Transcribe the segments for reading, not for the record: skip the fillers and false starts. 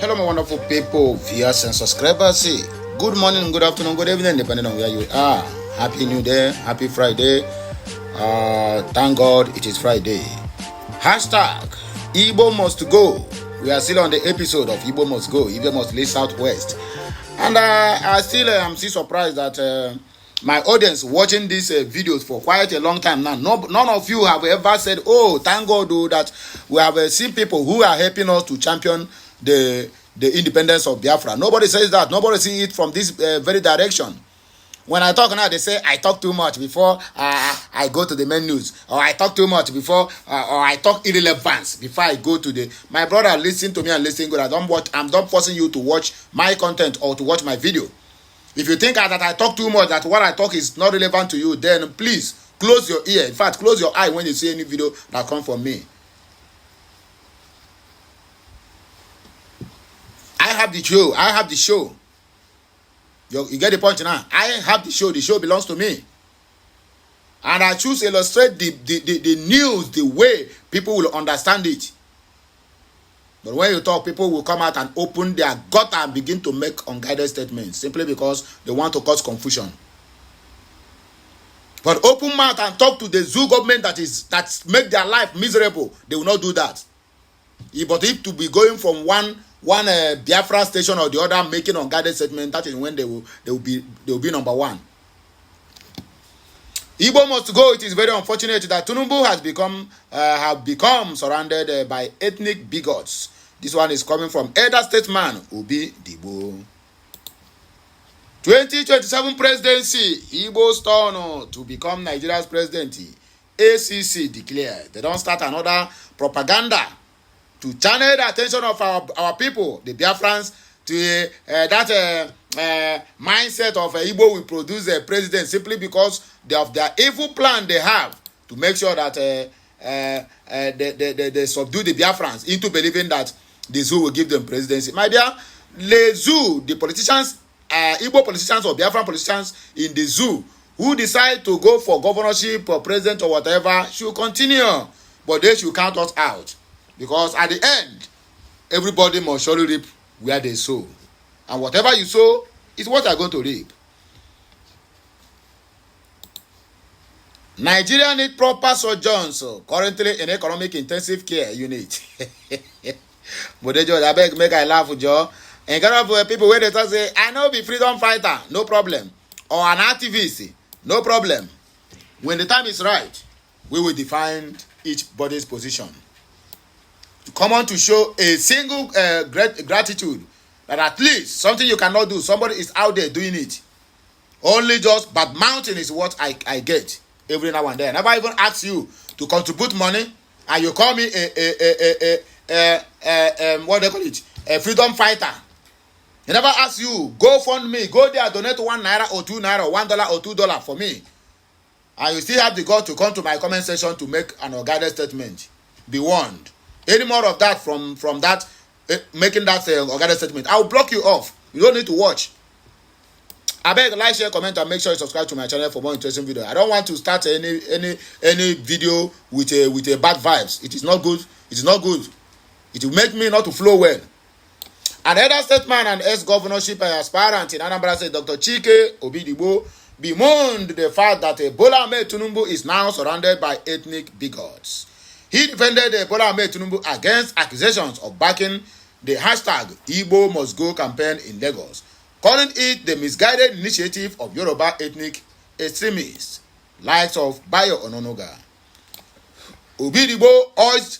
Hello, my wonderful people, viewers and subscribers. Good morning, good afternoon, good evening, depending on where you are. Happy New Day, happy Friday. Thank God it is Friday. Hashtag Igbo must go. We are still on the episode of Igbo must go. Igbo must lead Southwest. And I still am still surprised that my audience watching these videos for quite a long time now. None of you have ever said, oh, thank God that we have seen people who are helping us to champion the independence of Biafra. Nobody says that. Nobody sees it from this very direction. When I talk now, they say I talk too much before I go to the main news, or I talk too much before, or I talk irrelevance before I go to the. My brother, listen to me and listen good. I'm not forcing you to watch my content or to watch my video. If you think that I talk too much, that what I talk is not relevant to you, then please close your ear. In fact, close your eye when you see any video that comes from me. I have the show. I have the show. You get the point now. I have the show. The show belongs to me. And I choose to illustrate the news the way people will understand it. But when you talk, people will come out and open their gutter and begin to make unguided statements simply because they want to cause confusion. But open mouth and talk to the zoo government that make their life miserable, they will not do that. But if to be going from one Biafra station or the other making unguided statement, that is when they will be number one. Igbo must go. It is very unfortunate that Tinubu has become surrounded by ethnic bigots. This one is coming from elder statesman Obi Dibo. 2027 presidency, Igbo's turn to become Nigeria's president. ACC declared they don't start another propaganda to channel the attention of our people, the Biafrans, to that mindset of Igbo will produce a president simply because of their evil plan they have to make sure that they subdue the Biafrans into believing that the zoo will give them presidency. My dear, the zoo, the politicians, Igbo politicians or Biafran politicians in the zoo who decide to go for governorship or president or whatever should continue, but they should count us out. Because at the end, everybody must surely reap where they sow. And whatever you sow is what you are going to reap. Nigeria need proper surgeons currently in economic intensive care unit. But they just, I beg, make I laugh with you. And kind of people where they say, I know be freedom fighter, no problem. Or an activist, no problem. When the time is right, we will define each body's position. To come on to show a single gratitude that at least something you cannot do, somebody is out there doing it. Only just bad mountain is what I get every now and then. I never even ask you to contribute money, and you call me what they call it, a freedom fighter. I never ask you, go fund me, go there, donate 1 naira or 2 naira, $1 or $2 for me, and you still have the God to come to my comment section to make an unguided statement. Be warned. Any more of that from that making that unguided statement, I will block you off. You don't need to watch. I beg, like, share, comment, and make sure you subscribe to my channel for more interesting videos. I don't want to start any video with a bad vibes. It is not good. It is not good. It will make me not to flow well. An elder statesman and ex-governorship aspirant in Anambra State, Dr. Chike Obidibo, bemoaned the fact that Bola Ahmed Tinubu is now surrounded by ethnic bigots. He defended Bola Ahmed Tinubu against accusations of backing the hashtag Igbo Must Go campaign in Lagos, calling it the misguided initiative of Yoruba ethnic extremists, likes of Bayo Ononoga. Obidibo urged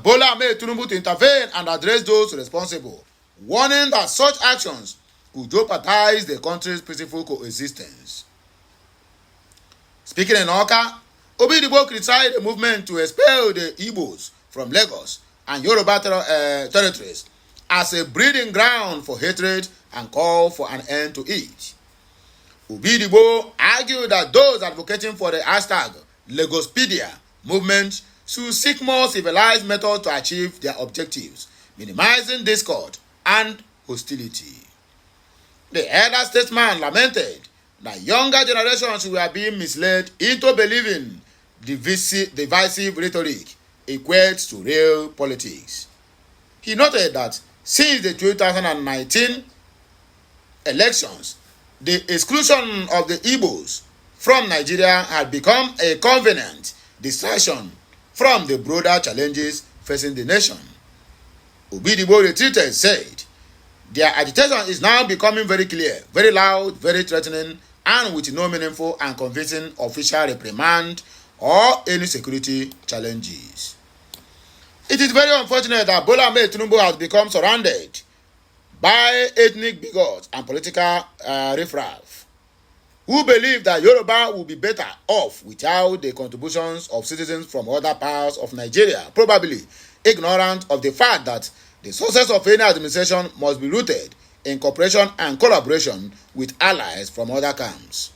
Bola Ahmed Tinubu to intervene and address those responsible, warning that such actions could jeopardize the country's peaceful coexistence. Speaking in Oka, Obidibo criticized the movement to expel the Igbos from Lagos and Yoruba territories as a breeding ground for hatred and called for an end to it. Obidibo argued that those advocating for the hashtag Lagospedia movement should seek more civilized methods to achieve their objectives, minimizing discord and hostility. The elder statesman lamented that younger generations were being misled into believing divisive rhetoric equates to real politics. He noted that since the 2019 elections, the exclusion of the Igbos from Nigeria had become a convenient distraction from the broader challenges facing the nation. Obidigbo retreated said, their agitation is now becoming very clear, very loud, very threatening, and with no meaningful and convincing official reprimand or any security challenges. It is very unfortunate that Bola Ahmed Tinubu has become surrounded by ethnic bigots and political riffraff who believe that Yoruba will be better off without the contributions of citizens from other parts of Nigeria, probably ignorant of the fact that the success of any administration must be rooted in cooperation and collaboration with allies from other camps.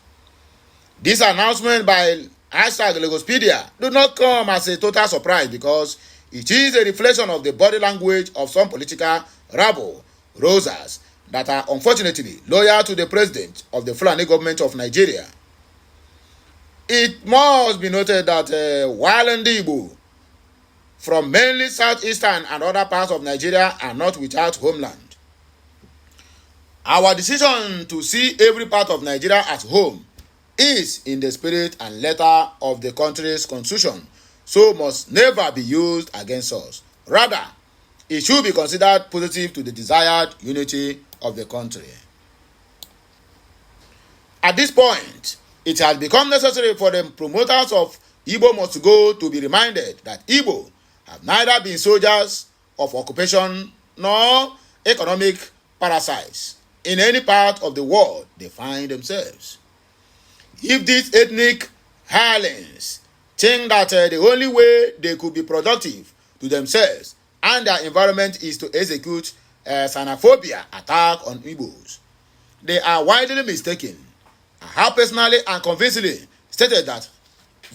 This announcement by #Lagospedia do not come as a total surprise because it is a reflection of the body language of some political rabble rousers that are unfortunately loyal to the president of the Fulani government of Nigeria. It must be noted that while Igbo from mainly southeastern and other parts of Nigeria are not without homeland, our decision to see every part of Nigeria as home is in the spirit and letter of the country's constitution, so must never be used against us. Rather, it should be considered positive to the desired unity of the country. At this point, it has become necessary for the promoters of Igbo must go to be reminded that Igbo have neither been soldiers of occupation nor economic parasites in any part of the world they find themselves. If these ethnic hirelings think that the only way they could be productive to themselves and their environment is to execute xenophobia attack on Igbos, they are widely mistaken. I have personally and convincingly stated that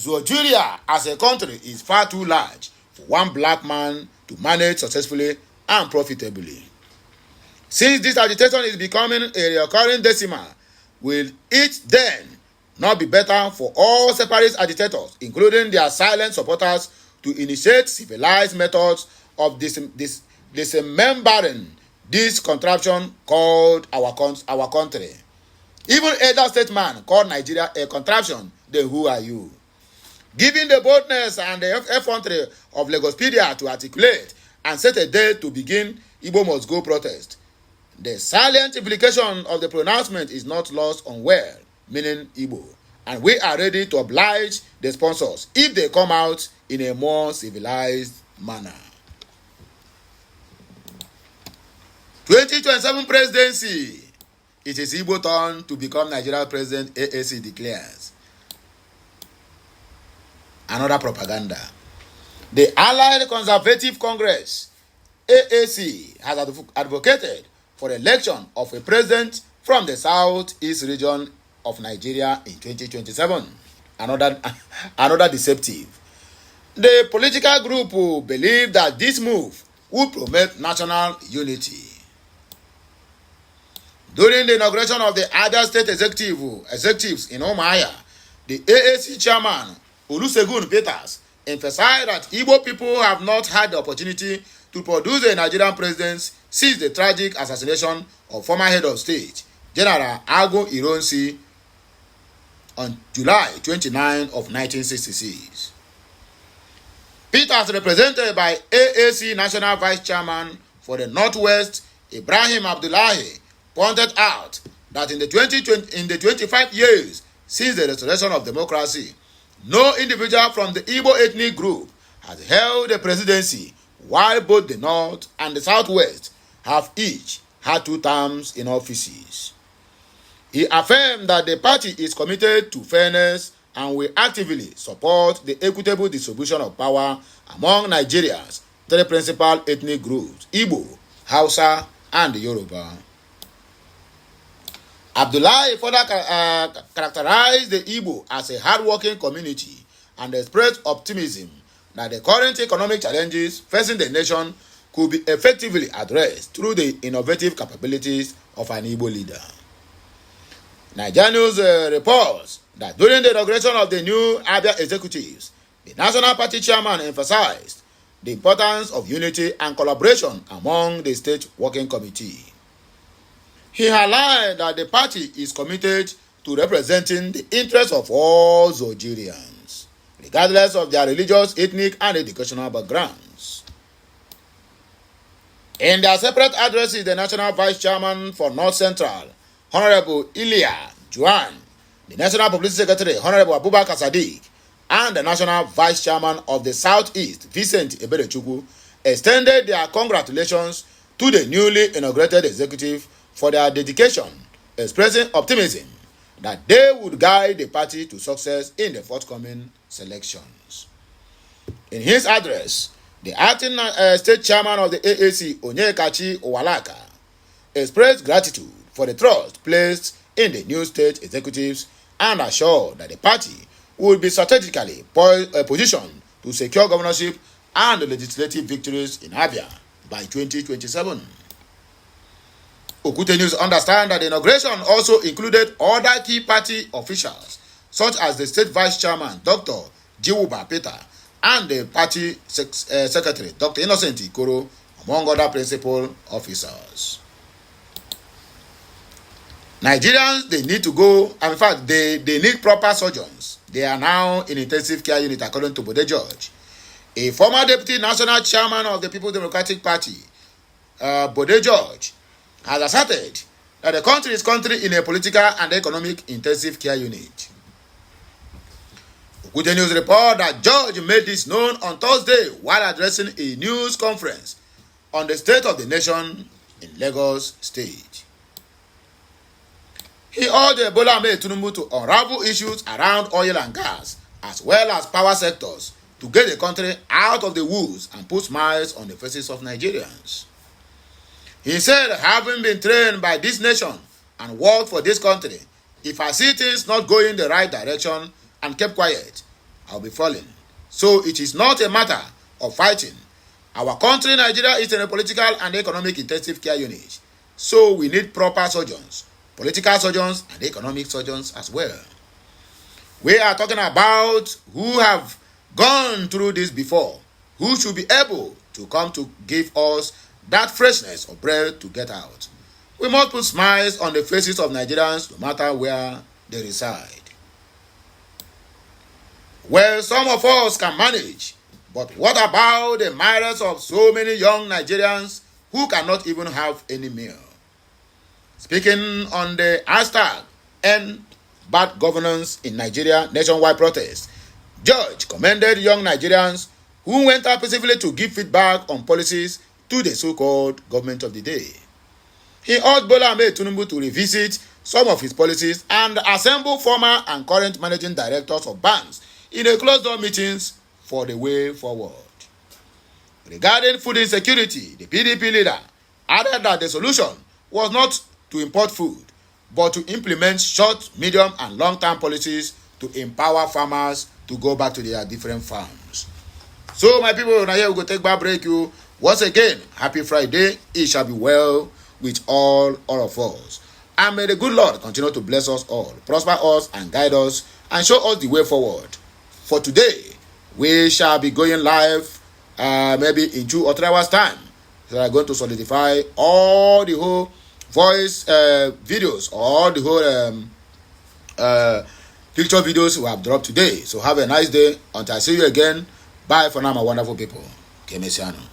Nigeria as a country is far too large for one black man to manage successfully and profitably. Since this agitation is becoming a recurring decimal, will it then not be better for all separatist agitators, including their silent supporters, to initiate civilized methods of dismembering this contraption called our country? Even elder statesman called Nigeria a contraption, then who are you? Given the boldness and the effrontery of Lagospedia to articulate and set a date to begin Igbo must go protest, the silent implication of the pronouncement is not lost on well, meaning Igbo, and we are ready to oblige the sponsors if they come out in a more civilized manner. 2027 presidency. It is Igbo turn to become Nigeria president, AAC declares. Another propaganda. The Allied Conservative Congress, AAC, has advocated for the election of a president from the southeast region of Nigeria in 2027. Another deceptive. The political group believe that this move will promote national unity. During the inauguration of the other state executives in Umuahia, the AAC chairman, Olusegun Peters, emphasized that Igbo people have not had the opportunity to produce a Nigerian president since the tragic assassination of former head of state, General Agu Ironsi, on July 29 of 1966. Peters, represented by AAC National Vice Chairman for the Northwest, Ibrahim Abdullahi, pointed out that in the 25 years since the restoration of democracy, no individual from the Igbo ethnic group has held the presidency, while both the North and the Southwest have each had 2 terms in offices. He affirmed that the party is committed to fairness and will actively support the equitable distribution of power among Nigeria's 3 principal ethnic groups, Igbo, Hausa, and Yoruba. Abdullahi further characterized the Igbo as a hard-working community and expressed optimism that the current economic challenges facing the nation could be effectively addressed through the innovative capabilities of an Igbo leader. Nigeria News reports that during the inauguration of the new Abia executives, the National Party chairman emphasized the importance of unity and collaboration among the state working committee. He highlighted that the party is committed to representing the interests of all Nigerians, regardless of their religious, ethnic, and educational backgrounds. In their separate addresses, the National Vice Chairman for North Central, Honorable Ilya Juan, the National Publicity Secretary, Honorable Abubakar Sadiq, and the National Vice Chairman of the Southeast, Vincent Ebelechukwu, extended their congratulations to the newly inaugurated executive for their dedication, expressing optimism that they would guide the party to success in the forthcoming selections. In his address, the acting state chairman of the AAC, Onyekachi Owalaka, expressed gratitude for the trust placed in the new state executives and assured that the party would be strategically positioned to secure governorship and legislative victories in Abia by 2027. Okute News understand that the inauguration also included other key party officials, such as the state vice chairman, Dr. Jiwuba Peter, and the party secretary, Dr. Innocent Ikoro, among other principal officers. Nigerians, they need to go, and in fact, they need proper surgeons. They are now in intensive care unit, according to Bode George. A former deputy national chairman of the People's Democratic Party, Bode George, has asserted that the country is currently in a political and economic intensive care unit. Okute News report that George made this known on Thursday while addressing a news conference on the state of the nation in Lagos State. He urged Bola Ahmed Tinubu to unravel issues around oil and gas, as well as power sectors, to get the country out of the woods and put smiles on the faces of Nigerians. He said, having been trained by this nation and worked for this country, if I see things not going the right direction and kept quiet, I'll be falling. So it is not a matter of fighting. Our country, Nigeria, is in a political and economic intensive care unit. So we need proper surgeons, political surgeons and economic surgeons as well. We are talking about who have gone through this before, who should be able to come to give us that freshness of breath to get out. We must put smiles on the faces of Nigerians no matter where they reside. Well, some of us can manage, but what about the myriads of so many young Nigerians who cannot even have any meal? Speaking on the hashtag End Bad Governance in Nigeria nationwide protest, George commended young Nigerians who went out peacefully to give feedback on policies to the so-called government of the day. He urged Bola Ahmed Tinubu to revisit some of his policies and assemble former and current managing directors of banks in a closed-door meetings for the way forward. Regarding food insecurity, the PDP leader added that the solution was not to import food, but to implement short, medium, and long-term policies to empower farmers to go back to their different farms. So, my people, now here we go take back break. You once again, happy Friday. It shall be well with all of us. And may the good Lord continue to bless us all, prosper us, and guide us, and show us the way forward. For today, we shall be going live maybe in 2 or 3 hours' time. So I'm going to solidify all the whole voice videos, all the whole picture videos we have dropped today. So have a nice day. Until I see you again. Bye for now, my wonderful people. Kemesiano.